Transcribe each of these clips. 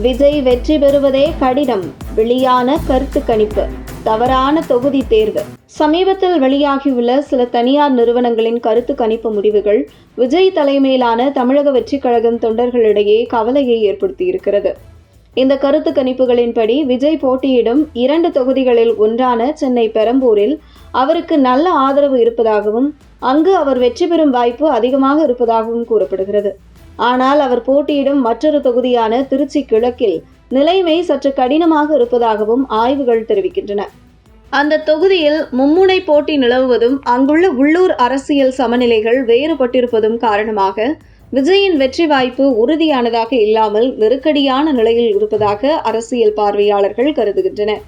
விஜய் வெற்றி பெறுவதே கடினம், வெளியான கருத்து கணிப்பு. தவறான தொகுதி தேர்வு. சமீபத்தில் வெளியாகியுள்ள சில தனியார் நிறுவனங்களின் கருத்து கணிப்பு முடிவுகள் விஜய் தலைமையிலான தமிழக வெற்றிக் கழகம் தொண்டர்களிடையே கவலையை ஏற்படுத்தியிருக்கிறது. இந்த கருத்து கணிப்புகளின்படி விஜய் போட்டியிடும் 2 தொகுதிகளில் ஒன்றான சென்னை பெரம்பூரில் அவருக்கு நல்ல ஆதரவு இருப்பதாகவும் அங்கு அவர் வெற்றி பெறும் வாய்ப்பு அதிகமாக இருப்பதாகவும் கூறப்படுகிறது. ஆனால் அவர் போட்டியிடும் மற்றொரு தொகுதியான திருச்சி கிழக்கில் நிலைமை சற்று கடினமாக இருப்பதாகவும் ஆய்வுகள் தெரிவிக்கின்றன. அந்த தொகுதியில் மும்முனை போட்டி நிலவுவதும் அங்குள்ள உள்ளூர் அரசியல் சமநிலைகள் வேறுபட்டிருப்பதும் காரணமாக விஜயின் வெற்றி வாய்ப்பு உறுதியானதாக இல்லாமல் நெருக்கடியான நிலையில் இருப்பதாக அரசியல் பார்வையாளர்கள் கருதுகின்றனர்.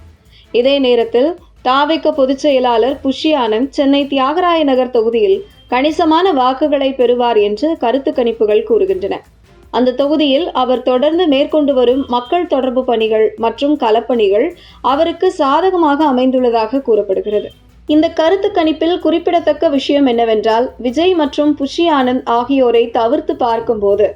இதே நேரத்தில் தவிக பொதுச் செயலாளர் புஷி ஆனந்த் சென்னை தியாகராய நகர் தொகுதியில் கணிசமான வாக்குகளை பெறுவார் என்று கருத்து கணிப்புகள் கூறுகின்றன. அந்த தொகுதியில் அவர் தொடர்ந்து மேற்கொண்டு வரும் மக்கள் தொடர்பு பணிகள் மற்றும் களப்பணிகள் அவருக்கு சாதகமாக அமைந்துள்ளதாக கூறப்படுகிறது. இந்த கருத்து கணிப்பில் குறிப்பிடத்தக்க விஷயம் என்னவென்றால், விஜய் மற்றும் புஷி ஆனந்த் ஆகியோரை தவிர்த்து பார்க்கும்போது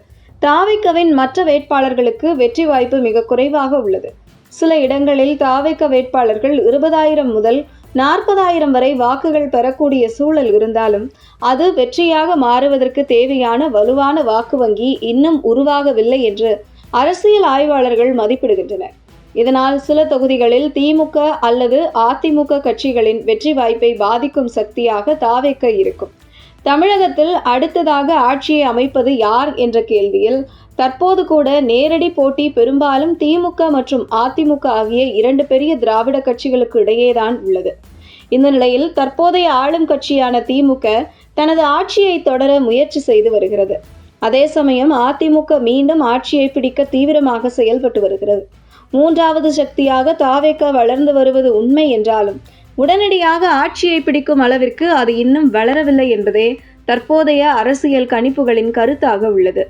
தவிகவின் மற்ற வேட்பாளர்களுக்கு வெற்றி வாய்ப்பு மிக குறைவாக உள்ளது. சில இடங்களில் தவிக வேட்பாளர்கள் 20,000 முதல் 40,000 வரை வாக்குகள் பெறக்கூடிய சூழல் இருந்தாலும் அது வெற்றியாக மாறுவதற்கு தேவையான வலுவான வாக்கு வங்கி இன்னும் உருவாகவில்லை என்று அரசியல் ஆய்வாளர்கள் மதிப்பிடுகின்றனர். இதனால் சில தொகுதிகளில் திமுக அல்லது அதிமுக கட்சிகளின் வெற்றி வாய்ப்பை பாதிக்கும் சக்தியாக தவிக இருக்கும். தமிழகத்தில் அடுத்ததாக ஆட்சியை அமைப்பது யார் என்ற கேள்வியில் தற்போது கூட நேரடி போட்டி பெரும்பாலும் திமுக மற்றும் அதிமுக ஆகிய 2 பெரிய திராவிட கட்சிகளுக்கு இடையேதான் உள்ளது. இந்த நிலையில் தற்போதைய ஆளும் கட்சியான திமுக தனது ஆட்சியை தொடர முயற்சி செய்து வருகிறது. அதே சமயம் அதிமுக மீண்டும் ஆட்சியை பிடிக்க தீவிரமாக செயல்பட்டு வருகிறது. 3வது சக்தியாக தவிக வளர்ந்து வருவது உண்மை என்றாலும் உடனடியாக ஆட்சியை பிடிக்கும் அளவிற்கு அது இன்னும் வளரவில்லை என்பதே தற்போதைய அரசியல் கணிப்புகளின் கருத்தாக உள்ளது.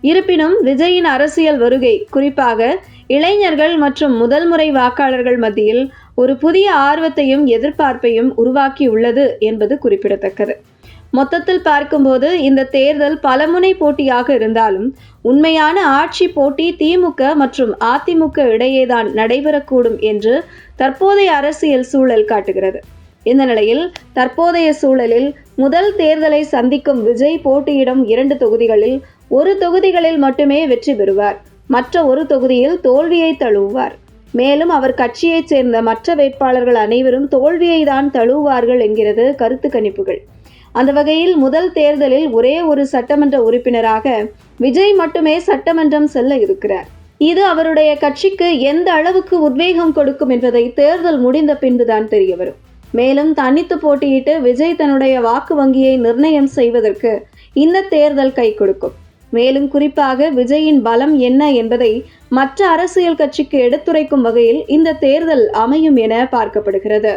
இருப்பினும் விஜயின் அரசியல் வருகை குறிப்பாக இளைஞர்கள் மற்றும் முதல் முறை வாக்காளர்கள் மத்தியில் ஒரு புதிய ஆர்வத்தையும் எதிர்பார்ப்பையும் உருவாக்கியுள்ளது என்பது குறிப்பிடத்தக்கது. மொத்தத்தில் பார்க்கும்போது இந்த தேர்தல் பலமுனை போட்டியாக இருந்தாலும் உண்மையான ஆட்சி போட்டி திமுக மற்றும் அதிமுக இடையேதான் நடைபெறக்கூடும் என்று தற்போதைய அரசியல் சூழல் காட்டுகிறது. இந்த நிலையில் தற்போதைய சூழலில் முதல் தேர்தலை சந்திக்கும் விஜய் போட்டியிடும் 2 தொகுதிகளில் ஒரு தொகுதிகளில் மட்டுமே வெற்றி பெறுவார், மற்ற ஒரு தொகுதியில் தோல்வியை தழுவுவார். மேலும் அவர் கட்சியைச் சேர்ந்த மற்ற வேட்பாளர்கள் அனைவரும் தோல்வியை தான் தழுவுவார்கள் என்கிறது கருத்து கணிப்புகள். அந்த வகையில் முதல் தேர்தலில் ஒரே ஒரு சட்டமன்ற உறுப்பினராக விஜய் மட்டுமே சட்டமன்றம் செல்ல இருக்கிறார். இது அவருடைய கட்சிக்கு எந்த அளவுக்கு உத்வேகம் கொடுக்கும் என்பதை தேர்தல் முடிந்த பின்புதான் தெரிய வரும். மேலும் தனித்து போட்டியிட்டு விஜய் தன்னுடைய வாக்கு வங்கியை நிர்ணயம் செய்வதற்கு இந்த தேர்தல் கை கொடுக்கும். மேலும் குறிப்பாக விஜயின் பலம் என்ன என்பதை மற்ற அரசியல் கட்சிக்கு எடுத்துரைக்கும் வகையில் இந்த தேர்தல் அமையும் என பார்க்கப்படுகிறது.